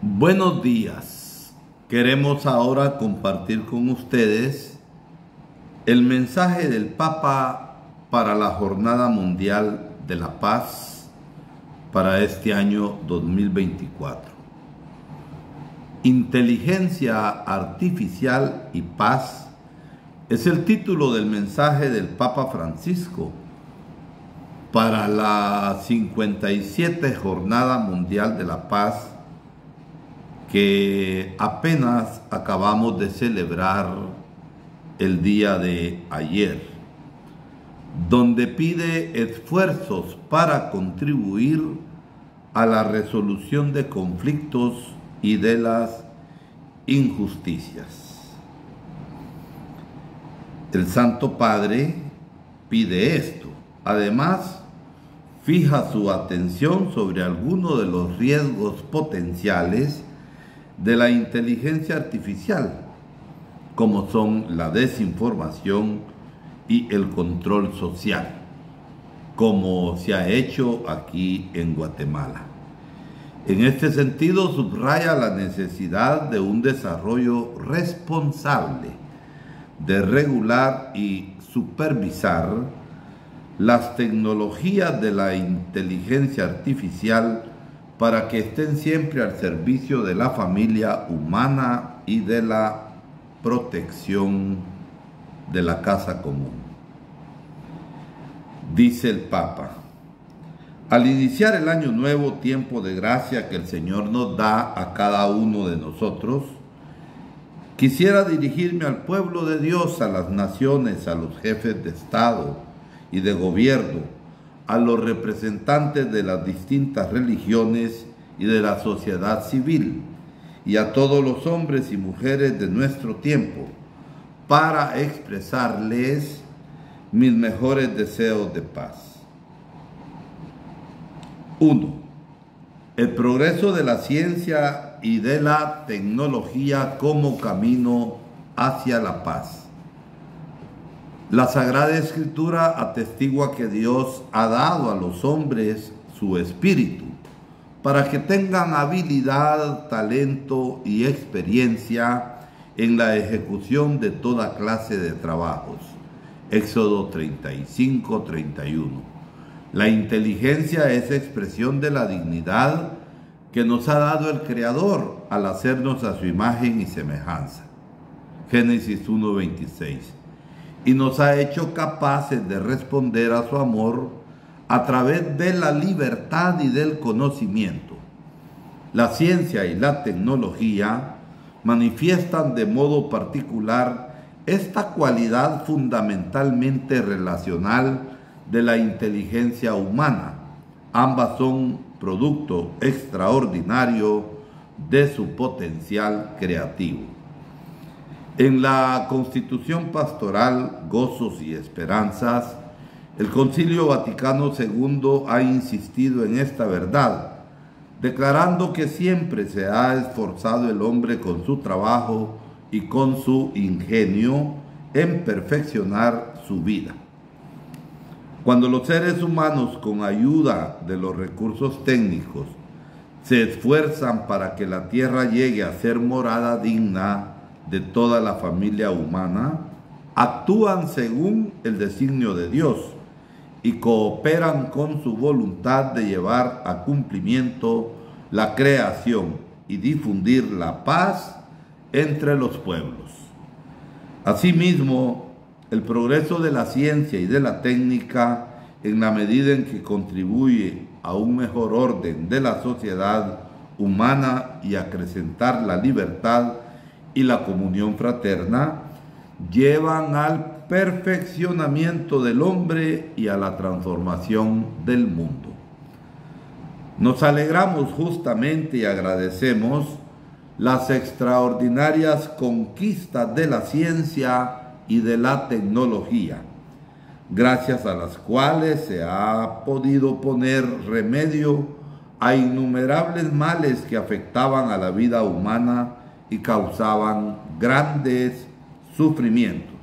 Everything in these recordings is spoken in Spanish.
Buenos días. Queremos ahora compartir con ustedes el mensaje del Papa para la Jornada Mundial de la Paz para este año 2024. Inteligencia artificial y paz es el título del mensaje del Papa Francisco para la 57 Jornada Mundial de la Paz que apenas acabamos de celebrar el día de ayer, donde pide esfuerzos para contribuir a la resolución de conflictos y de las injusticias. El Santo Padre pide esto. Además, fija su atención sobre algunos de los riesgos potenciales de la inteligencia artificial, como son la desinformación y el control social, como se ha hecho aquí en Guatemala. En este sentido, subraya la necesidad de un desarrollo responsable, de regular y supervisar las tecnologías de la inteligencia artificial para que estén siempre al servicio de la familia humana y de la protección de la casa común. Dice el Papa: al iniciar el año nuevo, tiempo de gracia que el Señor nos da a cada uno de nosotros, quisiera dirigirme al pueblo de Dios, a las naciones, a los jefes de Estado y de gobierno, a los representantes de las distintas religiones y de la sociedad civil, y a todos los hombres y mujeres de nuestro tiempo, para expresarles mis mejores deseos de paz. 1. El progreso de la ciencia y de la tecnología como camino hacia la paz. La Sagrada Escritura atestigua que Dios ha dado a los hombres su espíritu para que tengan habilidad, talento y experiencia en la ejecución de toda clase de trabajos. Éxodo 35:31. La inteligencia es expresión de la dignidad que nos ha dado el Creador al hacernos a su imagen y semejanza. Génesis 1:26. Y nos ha hecho capaces de responder a su amor a través de la libertad y del conocimiento. La ciencia y la tecnología manifiestan de modo particular esta cualidad fundamentalmente relacional de la inteligencia humana. Ambas son producto extraordinario de su potencial creativo. En la Constitución Pastoral Gozos y Esperanzas, el Concilio Vaticano II ha insistido en esta verdad, declarando que siempre se ha esforzado el hombre con su trabajo y con su ingenio en perfeccionar su vida. Cuando los seres humanos, con ayuda de los recursos técnicos, se esfuerzan para que la tierra llegue a ser morada digna de toda la familia humana, actúan según el designio de Dios y cooperan con su voluntad de llevar a cumplimiento la creación y difundir la paz entre los pueblos. Asimismo, el progreso de la ciencia y de la técnica, en la medida en que contribuye a un mejor orden de la sociedad humana y a acrecentar la libertad y la comunión fraterna, llevan al perfeccionamiento del hombre y a la transformación del mundo. Nos alegramos justamente y agradecemos las extraordinarias conquistas de la ciencia y de la tecnología, gracias a las cuales se ha podido poner remedio a innumerables males que afectaban a la vida humana y causaban grandes sufrimientos.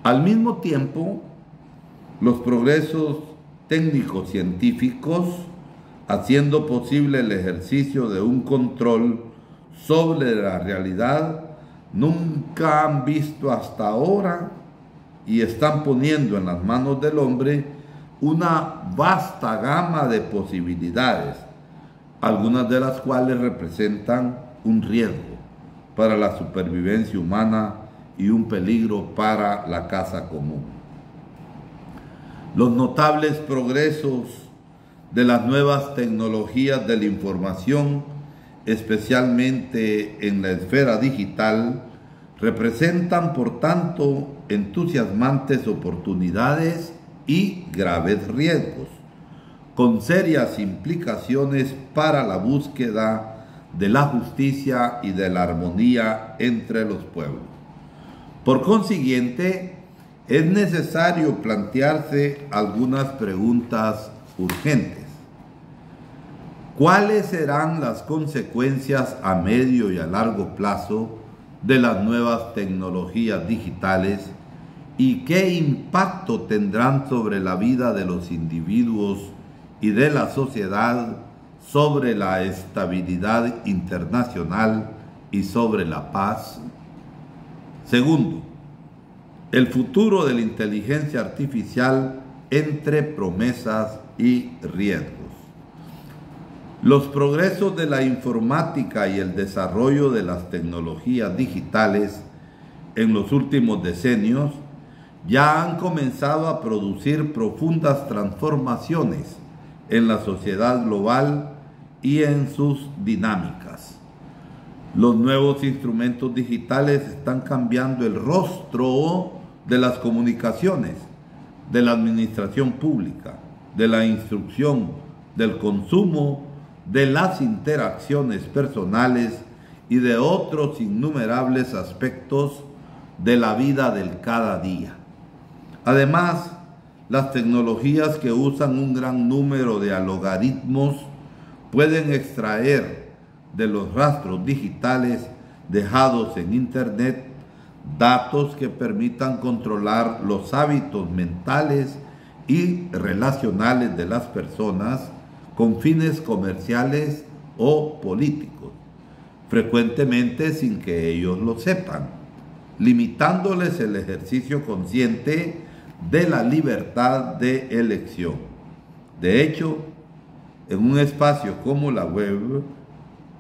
Al mismo tiempo, los progresos técnicos científicos haciendo posible el ejercicio de un control sobre la realidad nunca han visto hasta ahora, y están poniendo en las manos del hombre una vasta gama de posibilidades, algunas de las cuales representan un riesgo para la supervivencia humana y un peligro para la casa común. Los notables progresos de las nuevas tecnologías de la información, especialmente en la esfera digital, representan, por tanto, entusiasmantes oportunidades y graves riesgos, con serias implicaciones para la búsqueda de la justicia y de la armonía entre los pueblos. Por consiguiente, es necesario plantearse algunas preguntas urgentes. ¿Cuáles serán las consecuencias a medio y a largo plazo de las nuevas tecnologías digitales y qué impacto tendrán sobre la vida de los individuos y de la sociedad, sobre la estabilidad internacional y sobre la paz? Segundo, el futuro de la inteligencia artificial entre promesas y riesgos. Los progresos de la informática y el desarrollo de las tecnologías digitales en los últimos decenios ya han comenzado a producir profundas transformaciones en la sociedad global y en sus dinámicas. Los nuevos instrumentos digitales están cambiando el rostro de las comunicaciones, de la administración pública, de la instrucción, del consumo, de las interacciones personales y de otros innumerables aspectos de la vida del cada día. Además, las tecnologías que usan un gran número de algoritmos pueden extraer de los rastros digitales dejados en Internet datos que permitan controlar los hábitos mentales y relacionales de las personas con fines comerciales o políticos, frecuentemente sin que ellos lo sepan, limitándoles el ejercicio consciente de la libertad de elección. De hecho, en un espacio como la web,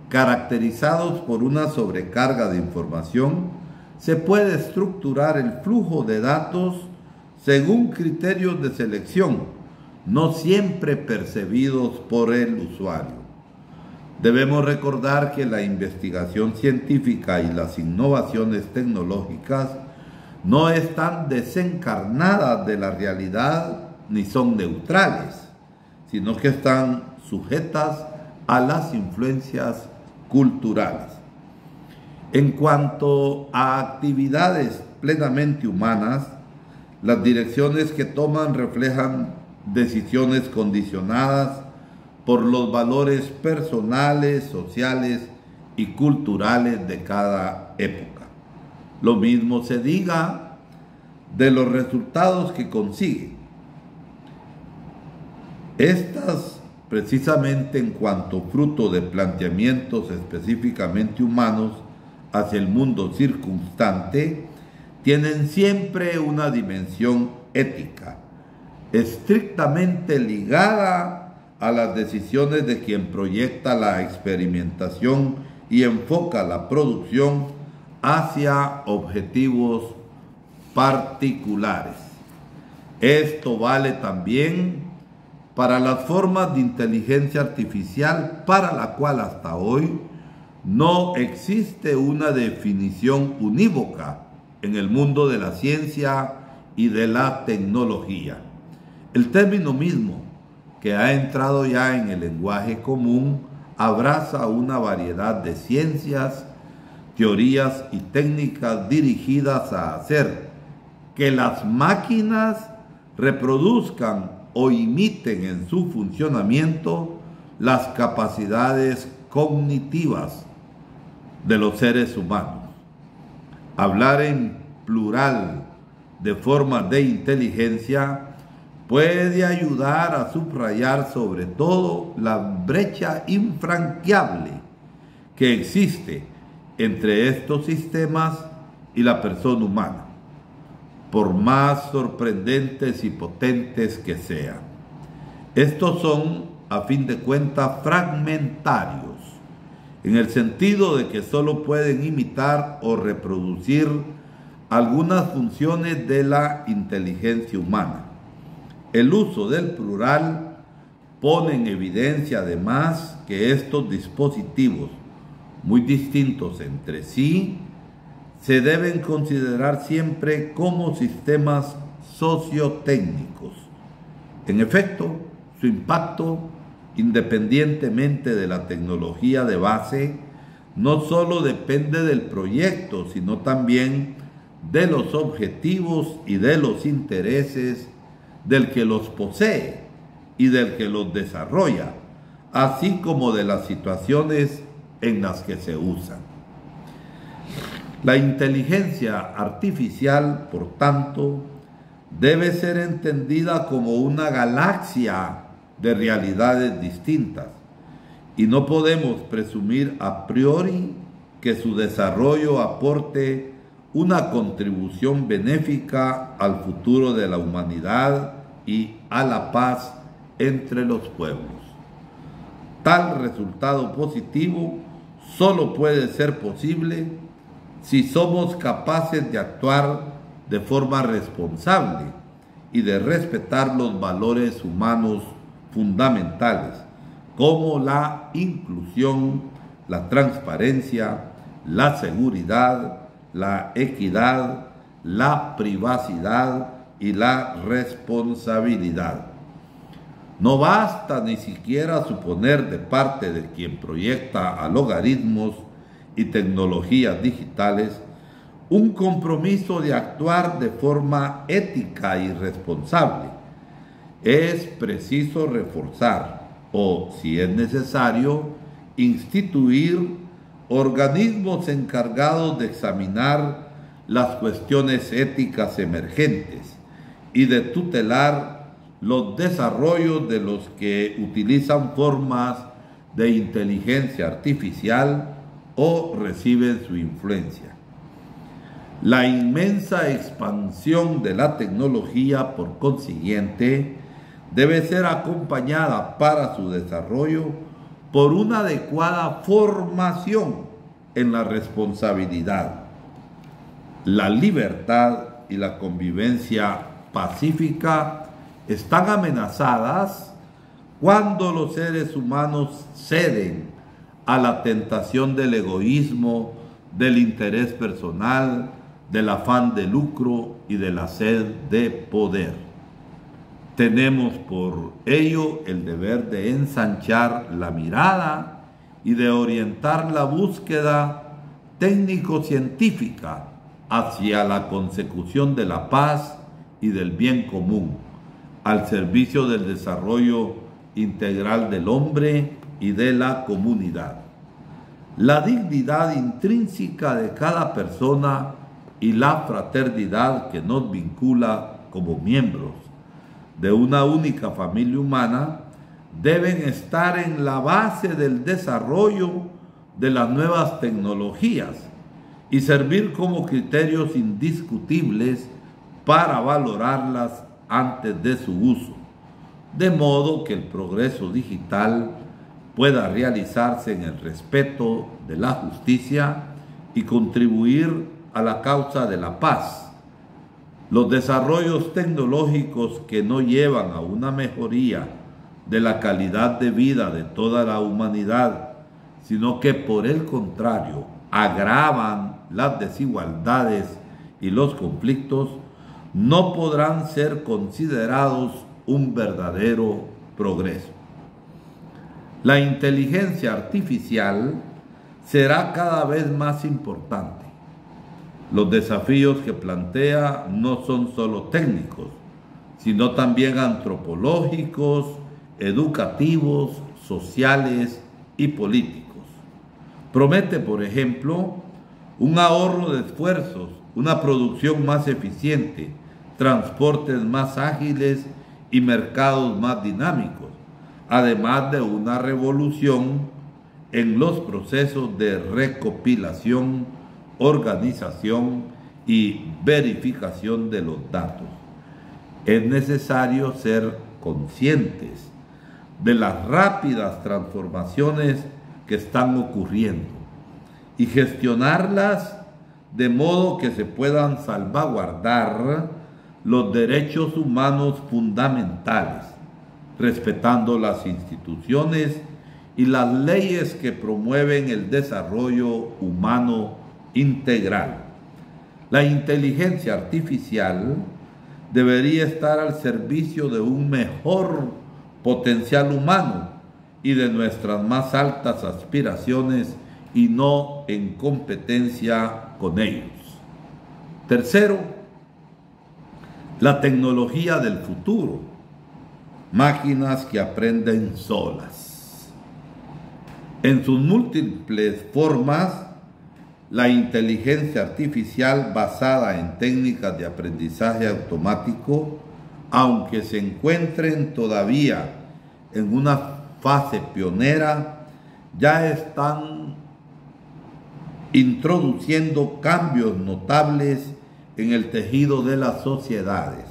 caracterizados por una sobrecarga de información, se puede estructurar el flujo de datos según criterios de selección, no siempre percibidos por el usuario. Debemos recordar que la investigación científica y las innovaciones tecnológicas no están desencarnadas de la realidad ni son neutrales, sino que están sujetas a las influencias culturales. En cuanto a actividades plenamente humanas, las direcciones que toman reflejan decisiones condicionadas por los valores personales, sociales y culturales de cada época. Lo mismo se diga de los resultados que consiguen. Estas, precisamente en cuanto fruto de planteamientos específicamente humanos hacia el mundo circunstante, tienen siempre una dimensión ética, estrictamente ligada a las decisiones de quien proyecta la experimentación y enfoca la producción hacia objetivos particulares. Esto vale también para las formas de inteligencia artificial, para la cual hasta hoy no existe una definición unívoca en el mundo de la ciencia y de la tecnología. El término mismo, que ha entrado ya en el lenguaje común, abraza una variedad de ciencias, teorías y técnicas dirigidas a hacer que las máquinas reproduzcan o imiten en su funcionamiento las capacidades cognitivas de los seres humanos. Hablar en plural de formas de inteligencia puede ayudar a subrayar sobre todo la brecha infranqueable que existe entre estos sistemas y la persona humana, por más sorprendentes y potentes que sean. Estos son, a fin de cuentas, fragmentarios, en el sentido de que solo pueden imitar o reproducir algunas funciones de la inteligencia humana. El uso del plural pone en evidencia además que estos dispositivos, muy distintos entre sí, se deben considerar siempre como sistemas sociotécnicos. En efecto, su impacto, independientemente de la tecnología de base, no solo depende del proyecto, sino también de los objetivos y de los intereses del que los posee y del que los desarrolla, así como de las situaciones en las que se usan. La inteligencia artificial, por tanto, debe ser entendida como una galaxia de realidades distintas, y no podemos presumir a priori que su desarrollo aporte una contribución benéfica al futuro de la humanidad y a la paz entre los pueblos. Tal resultado positivo solo puede ser posible si somos capaces de actuar de forma responsable y de respetar los valores humanos fundamentales, como la inclusión, la transparencia, la seguridad, la equidad, la privacidad y la responsabilidad. No basta ni siquiera suponer de parte de quien proyecta a logaritmos y tecnologías digitales un compromiso de actuar de forma ética y responsable. Es preciso reforzar o, si es necesario, instituir organismos encargados de examinar las cuestiones éticas emergentes y de tutelar los desarrollos de los que utilizan formas de inteligencia artificial o reciben su influencia. La inmensa expansión de la tecnología, por consiguiente, debe ser acompañada para su desarrollo por una adecuada formación en la responsabilidad, la libertad y la convivencia pacífica están amenazadas cuando los seres humanos ceden a la tentación del egoísmo, del interés personal, del afán de lucro y de la sed de poder. Tenemos por ello el deber de ensanchar la mirada y de orientar la búsqueda técnico-científica hacia la consecución de la paz y del bien común, al servicio del desarrollo integral del hombre y de la comunidad. La dignidad intrínseca de cada persona y la fraternidad que nos vincula como miembros de una única familia humana deben estar en la base del desarrollo de las nuevas tecnologías y servir como criterios indiscutibles para valorarlas antes de su uso, de modo que el progreso digital pueda realizarse en el respeto de la justicia y contribuir a la causa de la paz. Los desarrollos tecnológicos que no llevan a una mejoría de la calidad de vida de toda la humanidad, sino que por el contrario agravan las desigualdades y los conflictos, no podrán ser considerados un verdadero progreso. La inteligencia artificial será cada vez más importante. Los desafíos que plantea no son solo técnicos, sino también antropológicos, educativos, sociales y políticos. Promete, por ejemplo, un ahorro de esfuerzos, una producción más eficiente, transportes más ágiles y mercados más dinámicos, además de una revolución en los procesos de recopilación, organización y verificación de los datos. Es necesario ser conscientes de las rápidas transformaciones que están ocurriendo y gestionarlas de modo que se puedan salvaguardar los derechos humanos fundamentales, respetando las instituciones y las leyes que promueven el desarrollo humano integral. La inteligencia artificial debería estar al servicio de un mejor potencial humano y de nuestras más altas aspiraciones y no en competencia con ellos. Tercero, la tecnología del futuro, máquinas que aprenden solas. En sus múltiples formas, la inteligencia artificial basada en técnicas de aprendizaje automático, aunque se encuentren todavía en una fase pionera, ya están introduciendo cambios notables en el tejido de las sociedades,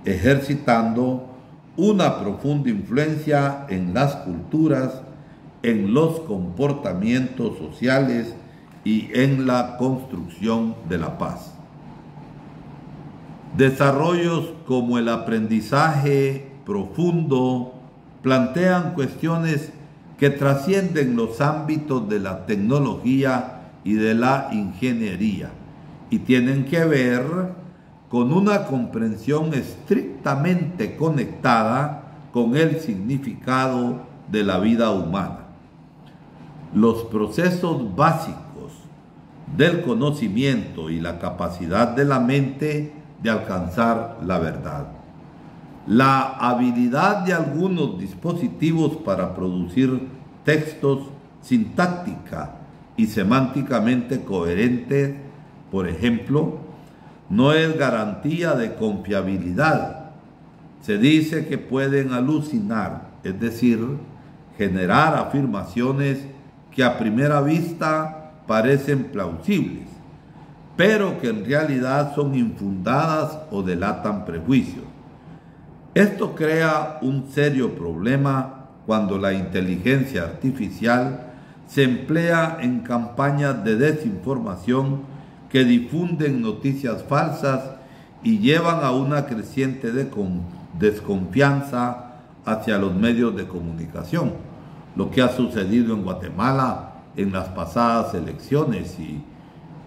ejercitando una profunda influencia en las culturas, en los comportamientos sociales y en la construcción de la paz. Desarrollos como el aprendizaje profundo plantean cuestiones que trascienden los ámbitos de la tecnología y de la ingeniería y tienen que ver con una comprensión estrictamente conectada con el significado de la vida humana. Los procesos básicos del conocimiento y la capacidad de la mente de alcanzar la verdad. La habilidad de algunos dispositivos para producir textos sintáctica y semánticamente coherentes, por ejemplo, no es garantía de confiabilidad. Se dice que pueden alucinar, es decir, generar afirmaciones que a primera vista parecen plausibles, pero que en realidad son infundadas o delatan prejuicios. Esto crea un serio problema cuando la inteligencia artificial se emplea en campañas de desinformación que difunden noticias falsas y llevan a una creciente desconfianza hacia los medios de comunicación, lo que ha sucedido en Guatemala en las pasadas elecciones y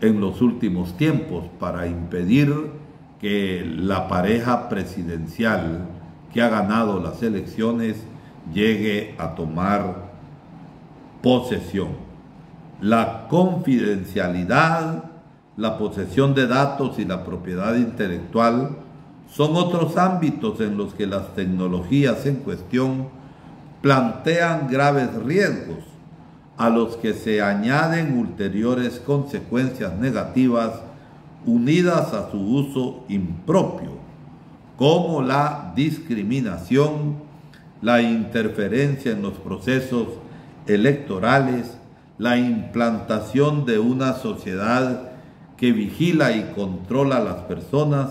en los últimos tiempos para impedir que la pareja presidencial que ha ganado las elecciones llegue a tomar posesión. La confidencialidad, la posesión de datos y la propiedad intelectual son otros ámbitos en los que las tecnologías en cuestión plantean graves riesgos, a los que se añaden ulteriores consecuencias negativas unidas a su uso impropio, como la discriminación, la interferencia en los procesos electorales, la implantación de una sociedad que vigila y controla a las personas,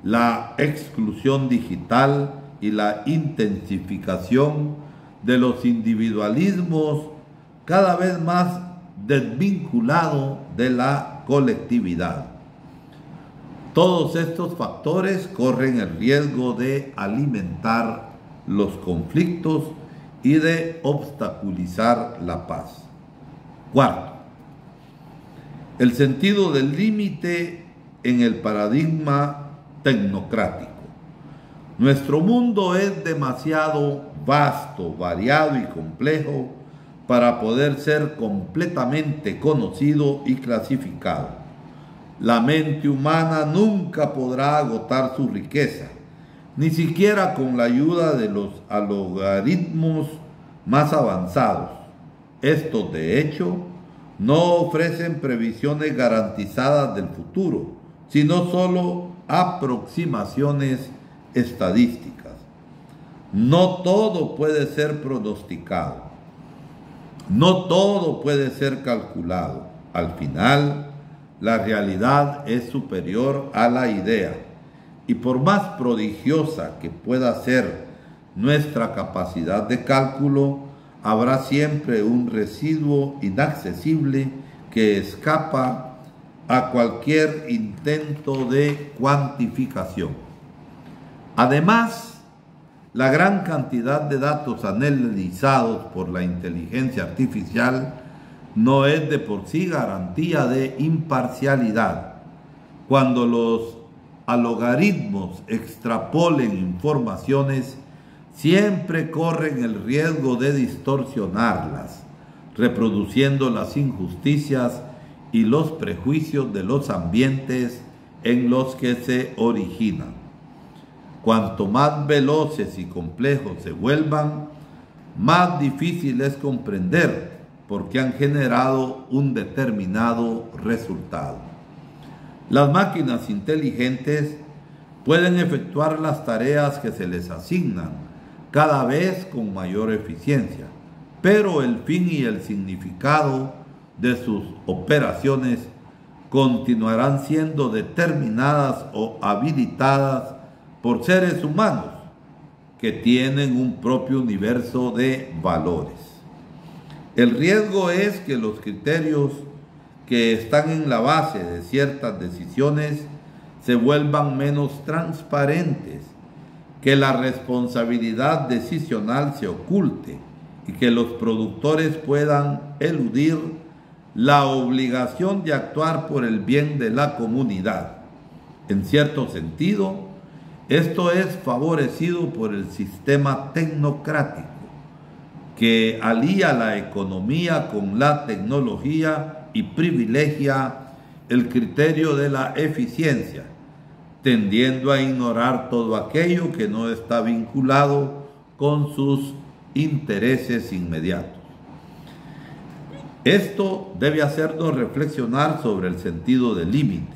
la exclusión digital y la intensificación de los individualismos cada vez más desvinculado de la colectividad. Todos estos factores corren el riesgo de alimentar los conflictos y de obstaculizar la paz. Cuarto, el sentido del límite en el paradigma tecnocrático. Nuestro mundo es demasiado vasto, variado y complejo para poder ser completamente conocido y clasificado. La mente humana nunca podrá agotar su riqueza, ni siquiera con la ayuda de los algoritmos más avanzados. Estos, de hecho, no ofrecen previsiones garantizadas del futuro, sino solo aproximaciones estadísticas. No todo puede ser pronosticado, no todo puede ser calculado. Al final, la realidad es superior a la idea, y por más prodigiosa que pueda ser nuestra capacidad de cálculo, habrá siempre un residuo inaccesible que escapa a cualquier intento de cuantificación. Además, la gran cantidad de datos analizados por la inteligencia artificial no es de por sí garantía de imparcialidad. Cuando los algoritmos extrapolen informaciones, siempre corren el riesgo de distorsionarlas, reproduciendo las injusticias y los prejuicios de los ambientes en los que se originan. Cuanto más veloces y complejos se vuelvan, más difícil es comprender por qué han generado un determinado resultado. Las máquinas inteligentes pueden efectuar las tareas que se les asignan cada vez con mayor eficiencia, pero el fin y el significado de sus operaciones continuarán siendo determinadas o habilitadas por seres humanos que tienen un propio universo de valores. El riesgo es que los criterios que están en la base de ciertas decisiones se vuelvan menos transparentes, que la responsabilidad decisional se oculte y que los productores puedan eludir la obligación de actuar por el bien de la comunidad. En cierto sentido, esto es favorecido por el sistema tecnocrático, que alía la economía con la tecnología y privilegia el criterio de la eficiencia, tendiendo a ignorar todo aquello que no está vinculado con sus intereses inmediatos. Esto debe hacernos reflexionar sobre el sentido del límite,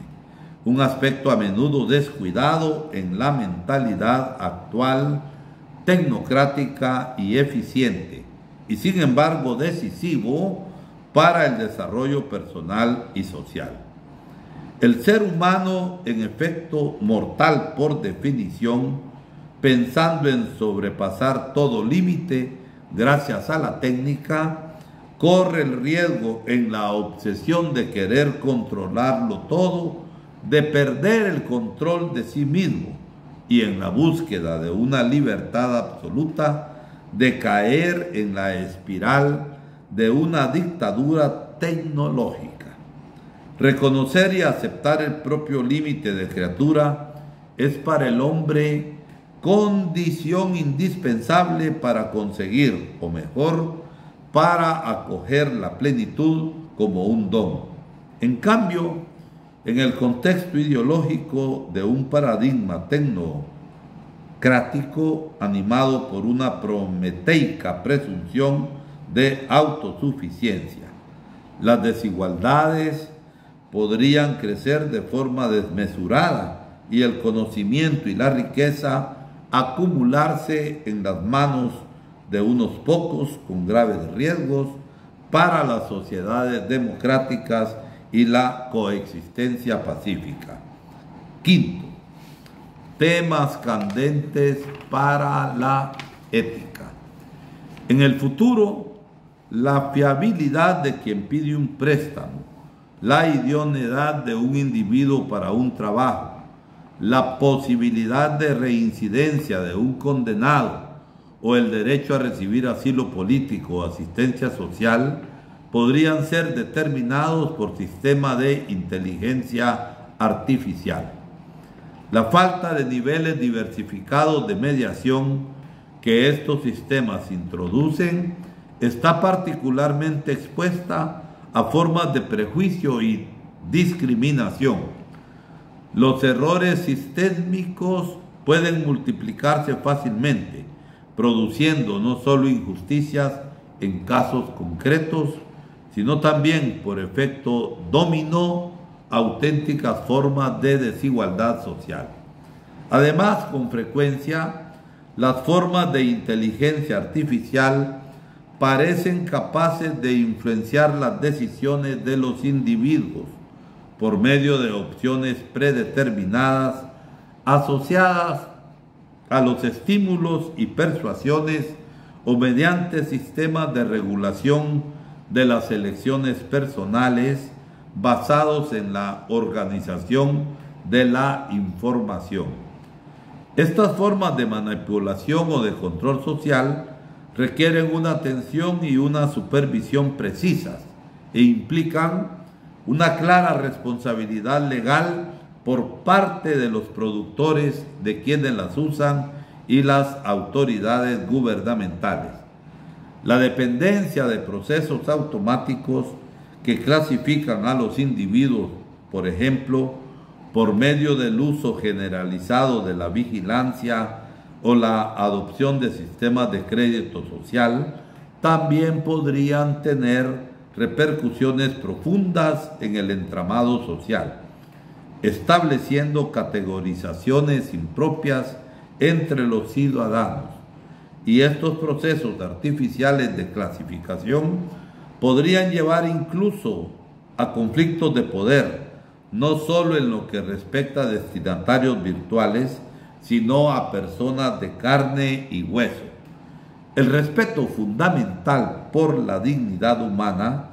un aspecto a menudo descuidado en la mentalidad actual, tecnocrática y eficiente, y sin embargo decisivo para el desarrollo personal y social. El ser humano, en efecto mortal por definición, pensando en sobrepasar todo límite gracias a la técnica, corre el riesgo en la obsesión de querer controlarlo todo, de perder el control de sí mismo y en la búsqueda de una libertad absoluta, de caer en la espiral de una dictadura tecnológica. Reconocer y aceptar el propio límite de criatura es para el hombre condición indispensable para conseguir, o mejor, para acoger la plenitud como un don. En cambio, en el contexto ideológico de un paradigma tecnocrático animado por una prometeica presunción de autosuficiencia, las desigualdades podrían crecer de forma desmesurada y el conocimiento y la riqueza acumularse en las manos de unos pocos con graves riesgos para las sociedades democráticas y la coexistencia pacífica. Quinto, temas candentes para la ética. En el futuro, la fiabilidad de quien pide un préstamo, la idoneidad de un individuo para un trabajo, la posibilidad de reincidencia de un condenado o el derecho a recibir asilo político o asistencia social podrían ser determinados por sistema de inteligencia artificial. La falta de niveles diversificados de mediación que estos sistemas introducen está particularmente expuesta a formas de prejuicio y discriminación. Los errores sistémicos pueden multiplicarse fácilmente, produciendo no solo injusticias en casos concretos, sino también por efecto dominó auténticas formas de desigualdad social. Además, con frecuencia, las formas de inteligencia artificial parecen capaces de influenciar las decisiones de los individuos por medio de opciones predeterminadas asociadas a los estímulos y persuasiones o mediante sistemas de regulación de las elecciones personales basados en la organización de la información. Estas formas de manipulación o de control social requieren una atención y una supervisión precisas e implican una clara responsabilidad legal por parte de los productores, de quienes las usan y las autoridades gubernamentales. La dependencia de procesos automáticos que clasifican a los individuos, por ejemplo, por medio del uso generalizado de la vigilancia o la adopción de sistemas de crédito social, también podrían tener repercusiones profundas en el entramado social, estableciendo categorizaciones impropias entre los ciudadanos. Y estos procesos artificiales de clasificación podrían llevar incluso a conflictos de poder, no solo en lo que respecta a destinatarios virtuales, sino a personas de carne y hueso. El respeto fundamental por la dignidad humana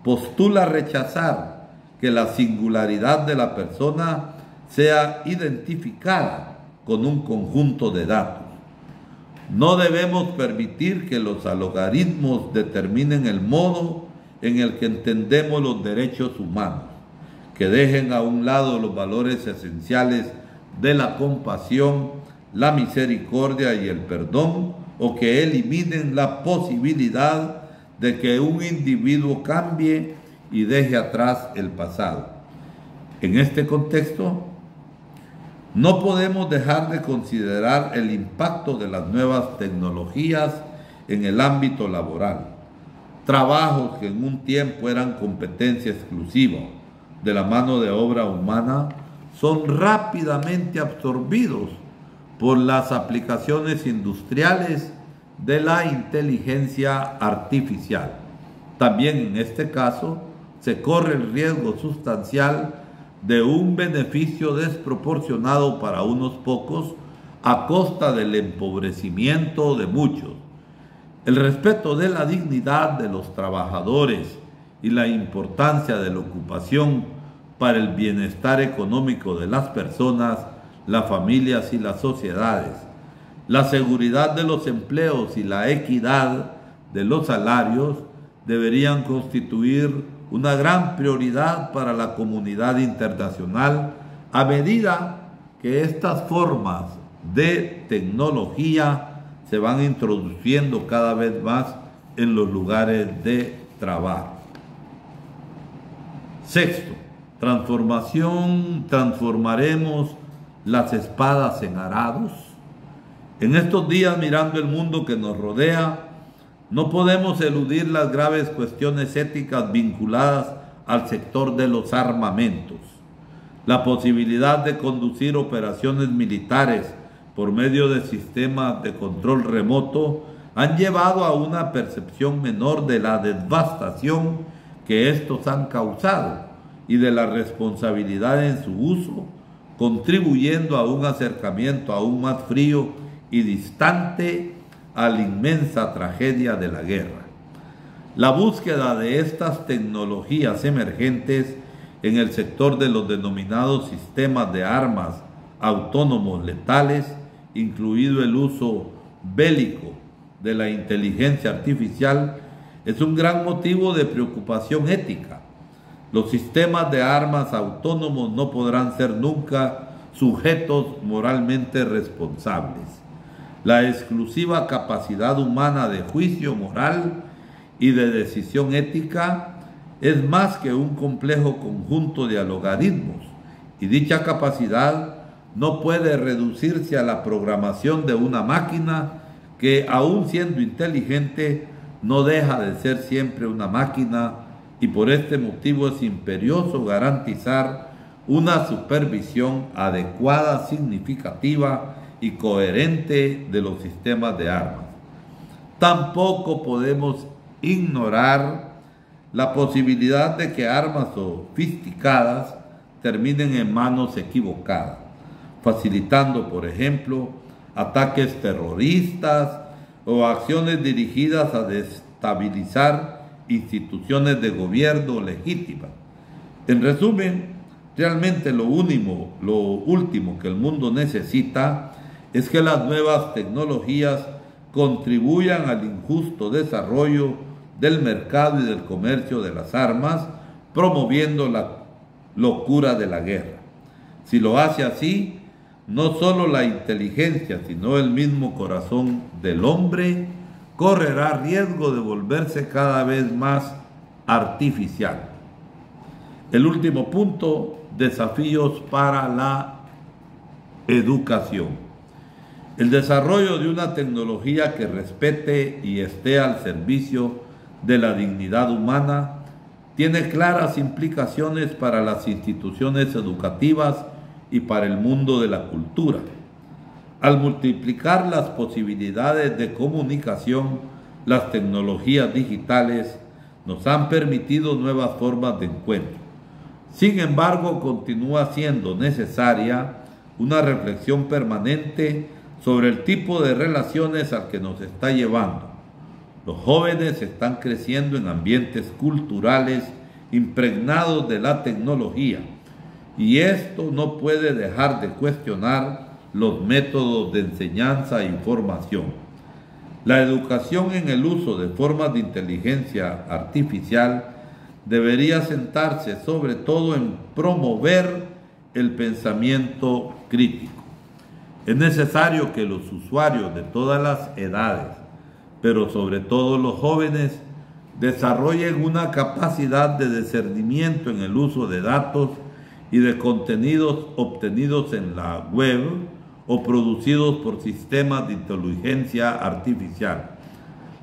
postula rechazar que la singularidad de la persona sea identificada con un conjunto de datos. No debemos permitir que los algoritmos determinen el modo en el que entendemos los derechos humanos, que dejen a un lado los valores esenciales de la compasión, la misericordia y el perdón, o que eliminen la posibilidad de que un individuo cambie y deje atrás el pasado. En este contexto, no podemos dejar de considerar el impacto de las nuevas tecnologías en el ámbito laboral. Trabajos que en un tiempo eran competencia exclusiva de la mano de obra humana son rápidamente absorbidos por las aplicaciones industriales de la inteligencia artificial. También en este caso se corre el riesgo sustancial de un beneficio desproporcionado para unos pocos a costa del empobrecimiento de muchos. El respeto de la dignidad de los trabajadores y la importancia de la ocupación para el bienestar económico de las personas, las familias y las sociedades, la seguridad de los empleos y la equidad de los salarios deberían constituir una gran prioridad para la comunidad internacional a medida que estas formas de tecnología se van introduciendo cada vez más en los lugares de trabajo. Sexto, transformaremos las espadas en arados. En estos días, mirando el mundo que nos rodea, no podemos eludir las graves cuestiones éticas vinculadas al sector de los armamentos. La posibilidad de conducir operaciones militares por medio de sistemas de control remoto han llevado a una percepción menor de la devastación que estos han causado y de la responsabilidad en su uso, contribuyendo a un acercamiento aún más frío y distante a la inmensa tragedia de la guerra. La búsqueda de estas tecnologías emergentes en el sector de los denominados sistemas de armas autónomos letales, incluido el uso bélico de la inteligencia artificial, es un gran motivo de preocupación ética. Los sistemas de armas autónomos no podrán ser nunca sujetos moralmente responsables. La exclusiva capacidad humana de juicio moral y de decisión ética es más que un complejo conjunto de algoritmos, y dicha capacidad no puede reducirse a la programación de una máquina que, aun siendo inteligente, no deja de ser siempre una máquina, y por este motivo es imperioso garantizar una supervisión adecuada, significativa y coherente de los sistemas de armas. Tampoco podemos ignorar la posibilidad de que armas sofisticadas terminen en manos equivocadas, facilitando, por ejemplo, ataques terroristas o acciones dirigidas a desestabilizar instituciones de gobierno legítimas. En resumen, realmente lo último que el mundo necesita es que las nuevas tecnologías contribuyan al injusto desarrollo del mercado y del comercio de las armas, promoviendo la locura de la guerra. Si lo hace así, no solo la inteligencia, sino el mismo corazón del hombre correrá riesgo de volverse cada vez más artificial. El último punto: desafíos para la educación. El desarrollo de una tecnología que respete y esté al servicio de la dignidad humana tiene claras implicaciones para las instituciones educativas y para el mundo de la cultura. Al multiplicar las posibilidades de comunicación, las tecnologías digitales nos han permitido nuevas formas de encuentro. Sin embargo, continúa siendo necesaria una reflexión permanente sobre el tipo de relaciones al que nos está llevando. Los jóvenes están creciendo en ambientes culturales impregnados de la tecnología, y esto no puede dejar de cuestionar los métodos de enseñanza e información. La educación en el uso de formas de inteligencia artificial debería centrarse sobre todo en promover el pensamiento crítico. Es necesario que los usuarios de todas las edades, pero sobre todo los jóvenes, desarrollen una capacidad de discernimiento en el uso de datos y de contenidos obtenidos en la web o producidos por sistemas de inteligencia artificial.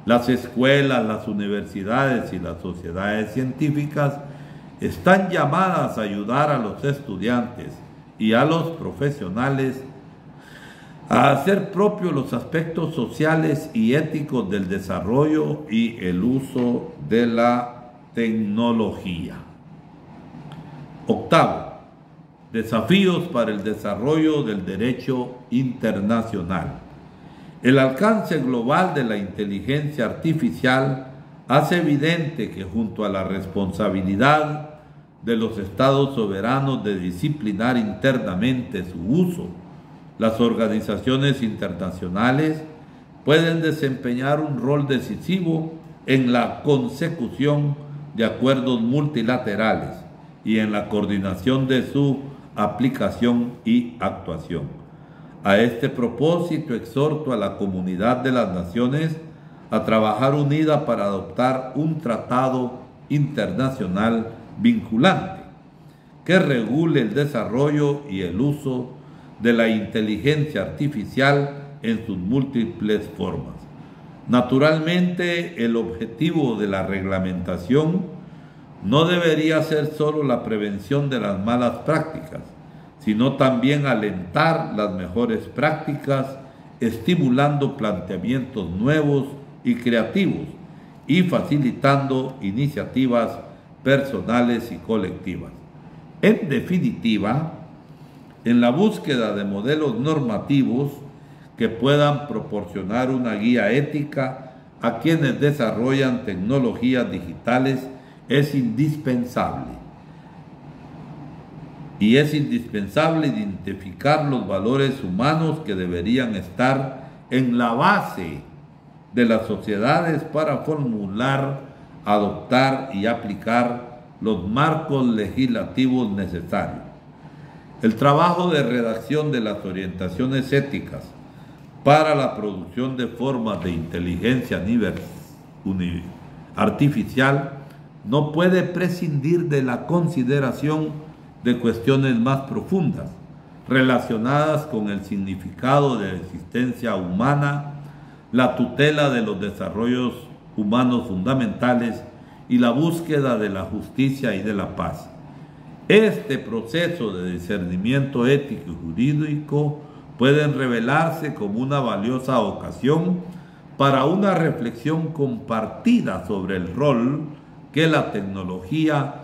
Las escuelas, las universidades y las sociedades científicas están llamadas a ayudar a los estudiantes y a los profesionales a hacer propios los aspectos sociales y éticos del desarrollo y el uso de la tecnología. Octavo, desafíos para el desarrollo del derecho internacional. El alcance global de la inteligencia artificial hace evidente que junto a la responsabilidad de los estados soberanos de disciplinar internamente su uso, las organizaciones internacionales pueden desempeñar un rol decisivo en la consecución de acuerdos multilaterales y en la coordinación de su aplicación y actuación. A este propósito, exhorto a la comunidad de las naciones a trabajar unida para adoptar un tratado internacional vinculante que regule el desarrollo y el uso de la inteligencia artificial en sus múltiples formas. Naturalmente, el objetivo de la reglamentación no debería ser solo la prevención de las malas prácticas, sino también alentar las mejores prácticas, estimulando planteamientos nuevos y creativos y facilitando iniciativas personales y colectivas. En definitiva, en la búsqueda de modelos normativos que puedan proporcionar una guía ética a quienes desarrollan tecnologías digitales es indispensable. Y es indispensable identificar los valores humanos que deberían estar en la base de las sociedades para formular, adoptar y aplicar los marcos legislativos necesarios. El trabajo de redacción de las orientaciones éticas para la producción de formas de inteligencia artificial no puede prescindir de la consideración de cuestiones más profundas, relacionadas con el significado de la existencia humana, la tutela de los desarrollos humanos fundamentales y la búsqueda de la justicia y de la paz. Este proceso de discernimiento ético y jurídico pueden revelarse como una valiosa ocasión para una reflexión compartida sobre el rol que la tecnología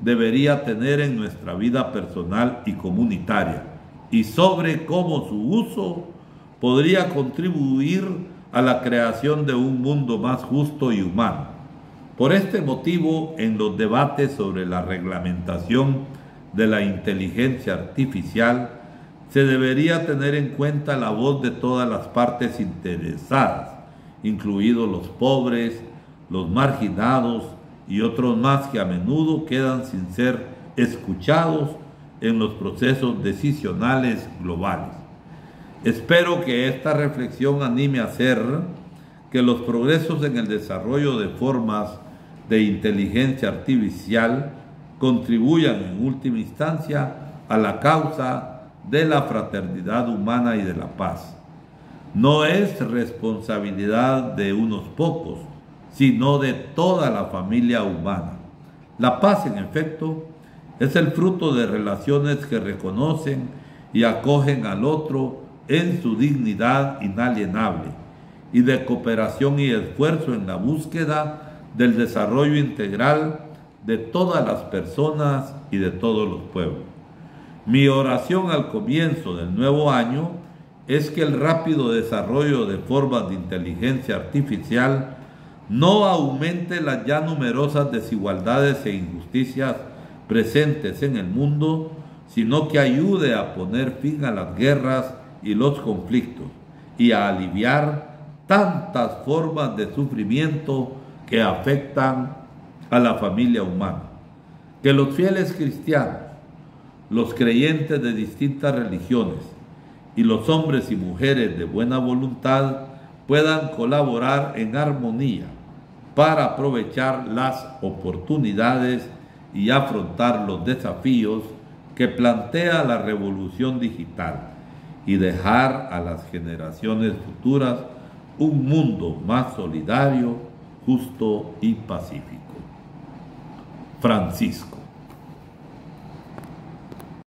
debería tener en nuestra vida personal y comunitaria, y sobre cómo su uso podría contribuir a la creación de un mundo más justo y humano. Por este motivo, en los debates sobre la reglamentación de la inteligencia artificial, se debería tener en cuenta la voz de todas las partes interesadas, incluidos los pobres, los marginados y otros más que a menudo quedan sin ser escuchados en los procesos decisionales globales. Espero que esta reflexión anime a hacer que los progresos en el desarrollo de formas de inteligencia artificial contribuyan en última instancia a la causa de la fraternidad humana y de la paz. No es responsabilidad de unos pocos, sino de toda la familia humana. La paz, en efecto, es el fruto de relaciones que reconocen y acogen al otro en su dignidad inalienable y de cooperación y esfuerzo en la búsqueda del desarrollo integral de todas las personas y de todos los pueblos. Mi oración al comienzo del nuevo año es que el rápido desarrollo de formas de inteligencia artificial no aumente las ya numerosas desigualdades e injusticias presentes en el mundo, sino que ayude a poner fin a las guerras y los conflictos y a aliviar tantas formas de sufrimiento que afectan a la familia humana. Que los fieles cristianos, los creyentes de distintas religiones y los hombres y mujeres de buena voluntad puedan colaborar en armonía para aprovechar las oportunidades y afrontar los desafíos que plantea la revolución digital y dejar a las generaciones futuras un mundo más solidario, justo y pacífico. Francisco.